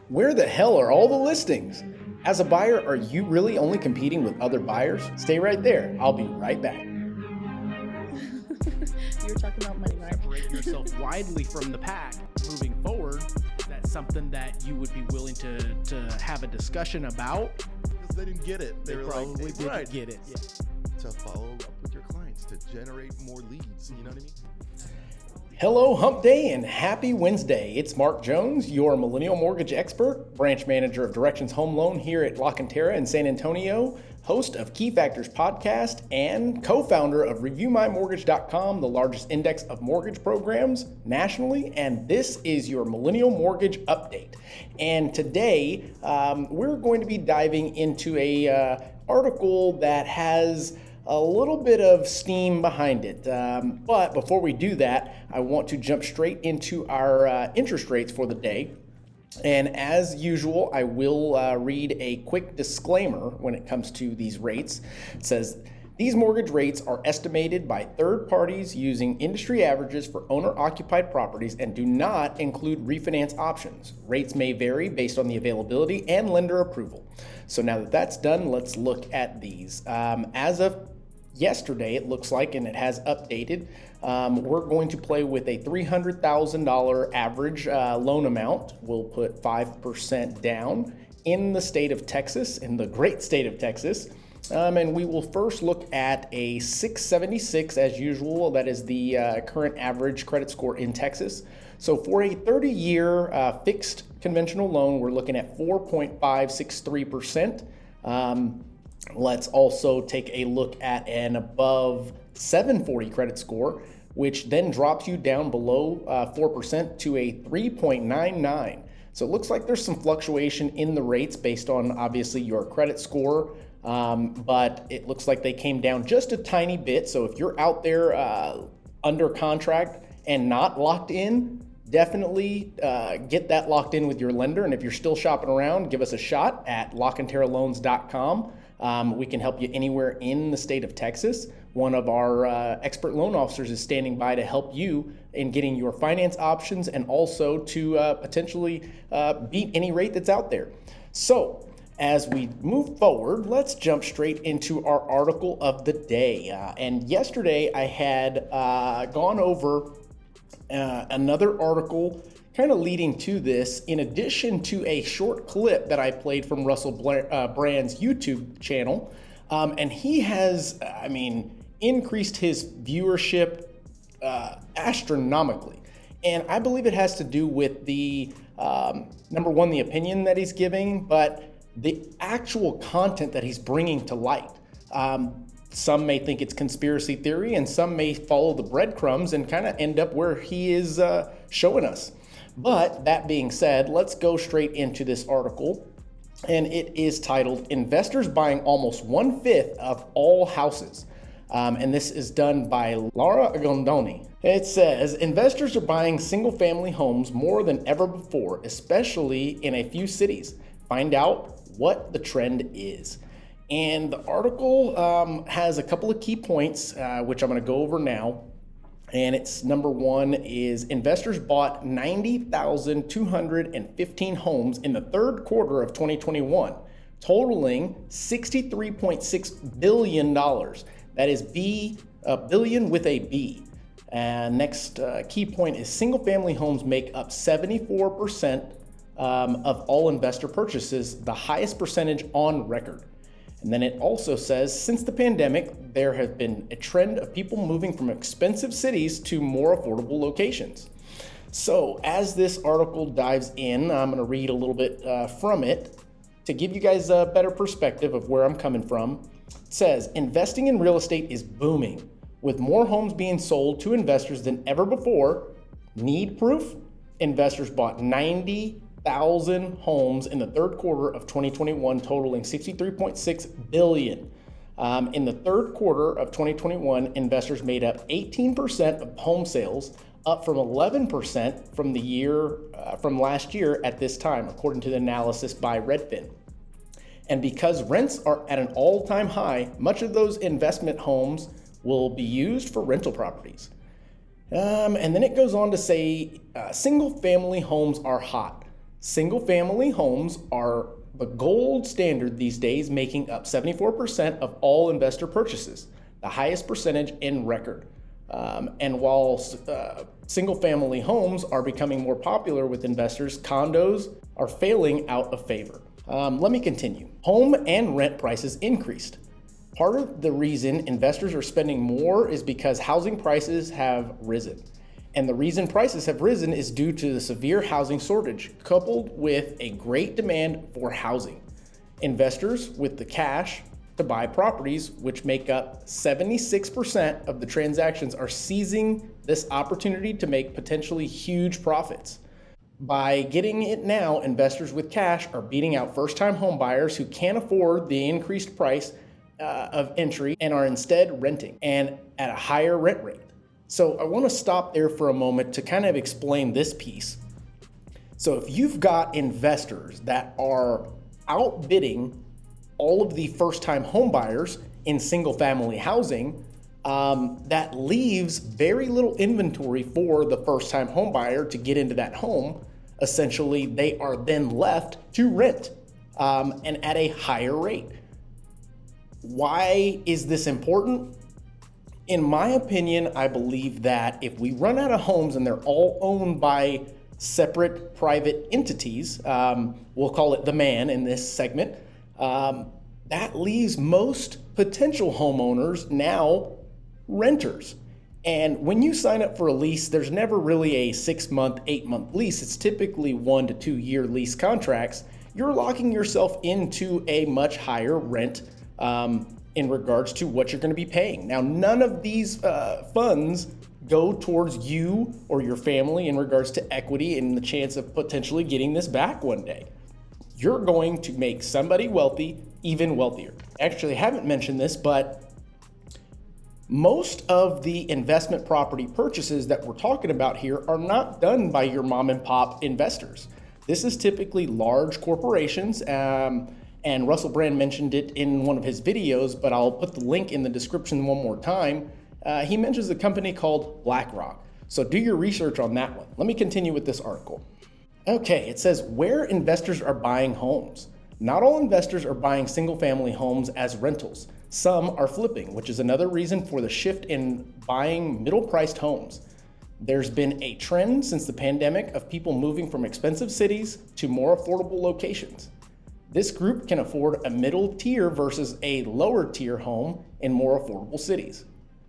Where the hell are all the listings? As a buyer, are you really only competing with other buyers? Stay right there. I'll be right back. You were talking about money, right? Separate yourself widely from the pack moving forward. Is that something that you would be willing to have a discussion about? Because they didn't get it. They were probably like, didn't right, get it. Yeah. to follow up with your clients, to generate more leads. You know what I mean? Hello, Hump Day, and happy Wednesday. It's Mark Jones, your Millennial Mortgage expert, branch manager of Directions Home Loan here at Cantera in San Antonio, host of Key Factors podcast, and co-founder of ReviewMyMortgage.com, the largest index of mortgage programs nationally. And this is your Millennial Mortgage update. And today, we're going to be diving into a article that has a little bit of steam behind it. But before we do that, I want to jump straight into our interest rates for the day. And as usual, I will read a quick disclaimer when it comes to these rates. It says, these mortgage rates are estimated by third parties using industry averages for owner-occupied properties and do not include refinance options. Rates may vary based on the availability and lender approval. So now that that's done, let's look at these. As of yesterday, it looks like, and it has updated, we're going to play with a $300,000 average loan amount. We'll put 5% down in the state of Texas, in the great state of Texas. And we will first look at a 676 as usual. That is the current average credit score in Texas. So for a 30-year fixed conventional loan, we're looking at 4.563%. Let's also take a look at an above 740 credit score, which then drops you down below 4% to a 3.99. So it looks like there's some fluctuation in the rates based on obviously your credit score, but it looks like they came down just a tiny bit. So if you're out there under contract and not locked in, definitely get that locked in with your lender. And if you're still shopping around, give us a shot at LaCanteraLoans.com. We can help you anywhere in the state of Texas. One of our expert loan officers is standing by to help you in getting your finance options and also to potentially beat any rate that's out there. So as we move forward, let's jump straight into our article of the day. And yesterday I had gone over another article kind of leading to this, in addition to a short clip that I played from Russell Brand's YouTube channel. And he has, increased his viewership astronomically. And I believe it has to do with the, number one, the opinion that he's giving, but the actual content that he's bringing to light. Some may think it's conspiracy theory, and some may follow the breadcrumbs and kind of end up where he is showing us. But that being said, let's go straight into this article. And it is titled, Investors Buying Almost 1/5 of All Houses. And this is done by Laura Gondoni. It says, investors are buying single-family homes more than ever before, especially in a few cities. Find out what the trend is. And the article has a couple of key points, which I'm going to go over now. And it's number one is investors bought 90,215 homes in the third quarter of 2021, totaling $63.6 billion. That is billion with a B. And next key point is single family homes make up 74% of all investor purchases, the highest percentage on record. And then it also says, since the pandemic, there has been a trend of people moving from expensive cities to more affordable locations. So as this article dives in, I'm going to read a little bit from it to give you guys a better perspective of where I'm coming from. It says, investing in real estate is booming, with more homes being sold to investors than ever before. Need proof? Investors bought 90,000 homes in the third quarter of 2021, totaling $63.6 billion. In the third quarter of 2021, investors made up 18% of home sales, up from 11% from last year at this time, according to the analysis by Redfin. And because rents are at an all-time high, much of those investment homes will be used for rental properties. And then it goes on to say, single-family homes are hot. Single family homes are the gold standard these days, making up 74% of all investor purchases, the highest percentage in record. And while single family homes are becoming more popular with investors, condos are failing out of favor. Let me continue. Home and rent prices increased. Part of the reason investors are spending more is because housing prices have risen. And the reason prices have risen is due to the severe housing shortage, coupled with a great demand for housing. Investors with the cash to buy properties, which make up 76% of the transactions, are seizing this opportunity to make potentially huge profits. By getting it now, investors with cash are beating out first-time home buyers who can't afford the increased price of entry and are instead renting and at a higher rent rate. So I want to stop there for a moment to kind of explain this piece. So if you've got investors that are outbidding all of the first-time home buyers in single-family housing, that leaves very little inventory for the first-time home buyer to get into that home. Essentially, they are then left to rent and at a higher rate. Why is this important? In my opinion, I believe that if we run out of homes and they're all owned by separate private entities, we'll call it the man in this segment, that leaves most potential homeowners now renters. And when you sign up for a lease, there's never really a 6-month, 8-month lease. It's typically 1 to 2 year lease contracts. You're locking yourself into a much higher rent in regards to what you're going to be paying. Now, none of these funds go towards you or your family in regards to equity and the chance of potentially getting this back one day. You're going to make somebody wealthy even wealthier. Actually, I haven't mentioned this, but most of the investment property purchases that we're talking about here are not done by your mom and pop investors. This is typically large corporations, and Russell Brand mentioned it in one of his videos, but I'll put the link in the description one more time. He mentions a company called BlackRock. So do your research on that one. Let me continue with this article. Okay, it says where investors are buying homes. Not all investors are buying single-family homes as rentals. Some are flipping, which is another reason for the shift in buying middle-priced homes. There's been a trend since the pandemic of people moving from expensive cities to more affordable locations. This group can afford a middle tier versus a lower tier home in more affordable cities.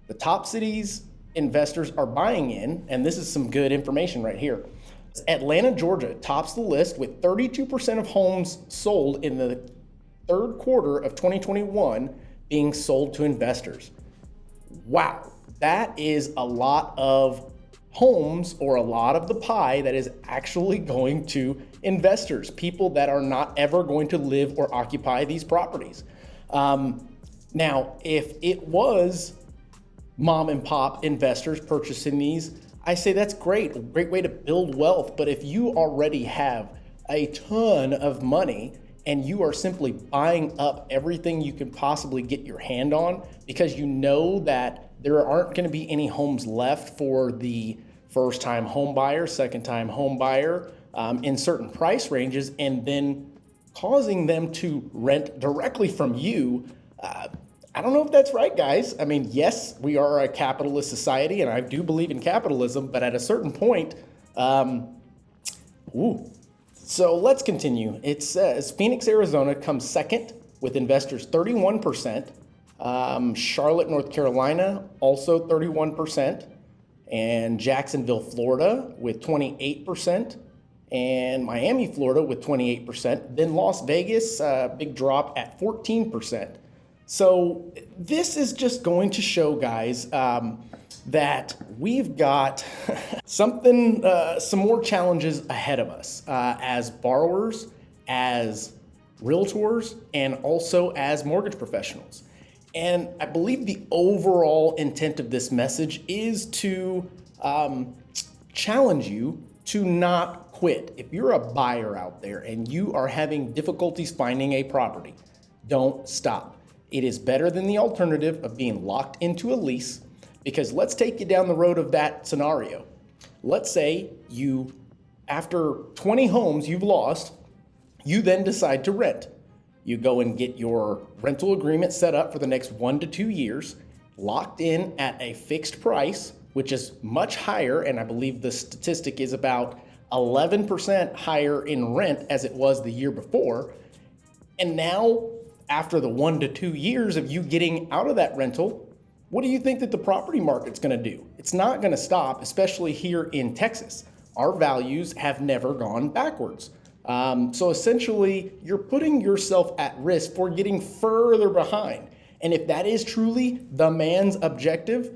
The top cities investors are buying in, and this is some good information right here. Atlanta, Georgia tops the list with 32% of homes sold in the third quarter of 2021 being sold to investors. Wow, that is a lot of homes, or a lot of the pie that is actually going to investors, people that are not ever going to live or occupy these properties. Now, if it was mom and pop investors purchasing these, I say that's great, a great way to build wealth. But if you already have a ton of money and you are simply buying up everything you can possibly get your hand on because you know that there aren't going to be any homes left for the first-time home buyer, second-time home buyer in certain price ranges, and then causing them to rent directly from you, I don't know if that's right, guys. I mean, yes, we are a capitalist society, and I do believe in capitalism, but at a certain point, So let's continue. It says Phoenix, Arizona comes second with investors 31%. Charlotte, North Carolina, also 31%. And Jacksonville, Florida with 28%. And Miami, Florida with 28%. Then Las Vegas, big drop at 14%. So this is just going to show, guys, that we've got some more challenges ahead of us as borrowers, as realtors, and also as mortgage professionals. And I believe the overall intent of this message is to challenge you to not quit. If you're a buyer out there and you are having difficulties finding a property, don't stop. It is better than the alternative of being locked into a lease, because let's take you down the road of that scenario. Let's say you after 20 homes you've lost, you then decide to rent. You go and get your rental agreement set up for the next 1 to 2 years, locked in at a fixed price, which is much higher, and I believe the statistic is about 11% higher in rent as it was the year before. And now, after the 1 to 2 years of you getting out of that rental, what do you think that the property market's gonna do? It's not gonna stop, especially here in Texas. Our values have never gone backwards. So essentially, you're putting yourself at risk for getting further behind. And if that is truly the man's objective,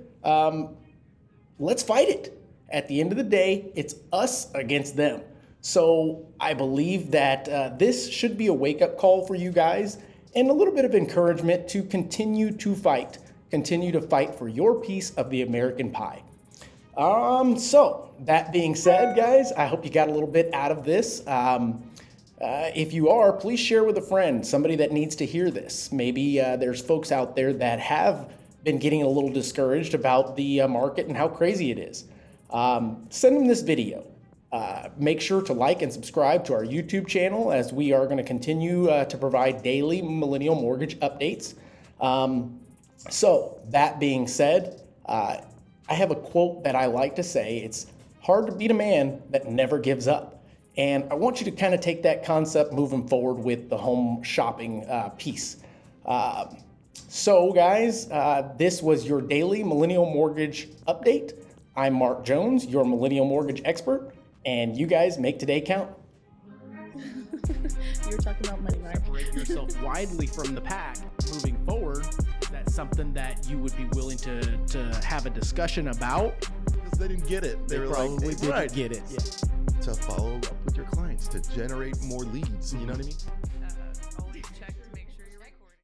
let's fight it. At the end of the day, it's us against them. So I believe that this should be a wake-up call for you guys and a little bit of encouragement to continue to fight. Continue to fight for your piece of the American pie. So that being said, guys, I hope you got a little bit out of this. If you are, please share with a friend, somebody that needs to hear this. Maybe there's folks out there that have been getting a little discouraged about the market and how crazy it is. Send them this video. Make sure to like and subscribe to our YouTube channel, as we are going to continue to provide daily Millennial Mortgage updates. So that being said, I have a quote that I like to say. It's hard to beat a man that never gives up. And I want you to kind of take that concept moving forward with the home shopping piece. So guys, this was your daily Millennial Mortgage update. I'm Mark Jones, your Millennial Mortgage expert, and you guys make today count. You were talking about money, right? Separate yourself widely from the pack moving forward. Is that something that you would be willing to have a discussion about? Because they didn't get it. They were Probably like, didn't right. get it. Yeah. To follow up with your clients, to generate more leads. You know what I mean?